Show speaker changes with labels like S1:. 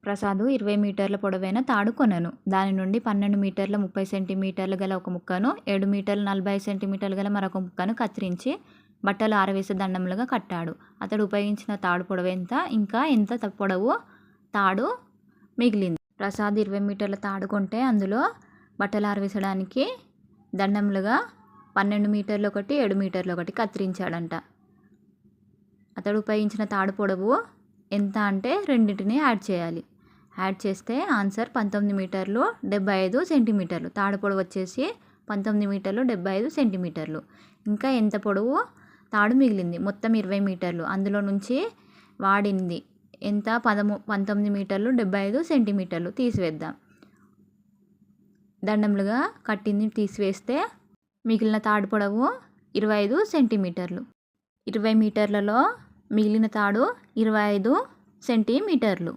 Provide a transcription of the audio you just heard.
S1: ప్రసాదు 20 మీటర్ల పొడవైన తాడు కొనెను. దాని నుండి 12 మీటర్ల 30 సెంటీమీటర్లు గల ఒక ముక్కను, 7 మీటర్ల 40 సెంటీమీటర్లు గల మరొక ముక్కను కత్తిరించి బట్టలు ఆరవేసే దండములుగా కట్టాడు. అతడు ఉపయోగించిన తాడు పొడవెంత, ఇంకా ఎంత పొడవు తాడు మిగిలింది. ప్రసాద్ 20 మీటర్ల తాడు కొంటే అందులో బట్టలు ఆరవేసడానికి దండములుగా 12 మీటర్లు ఒకటి, 7 మీటర్లు ఒకటి కత్తిరించాడంట. అతడు ఉపయోగించిన తాడు పొడవు ఎంత అంటే రెండింటిని యాడ్ చేయాలి. యాడ్ చేస్తే ఆన్సర్ 19 మీటర్లు 75 సెంటీమీటర్లు. తాడు పొడవు వచ్చేసి 19 మీటర్లు 75 సెంటీమీటర్లు. ఇంకా ఎంత పొడవు తాడు మిగిలింది? మొత్తం 20 మీటర్లు. అందులో నుంచి వాడింది ఎంత? 19 మీటర్లు 75 సెంటీమీటర్లు. తీసివేద్దాం. దండములుగా కట్టింది తీసివేస్తే మిగిలిన తాడు పొడవు 25 సెంటీమీటర్లు. 20 మీటర్లలో మిగిలిన తాడు 25 సెంటీమీటర్లు.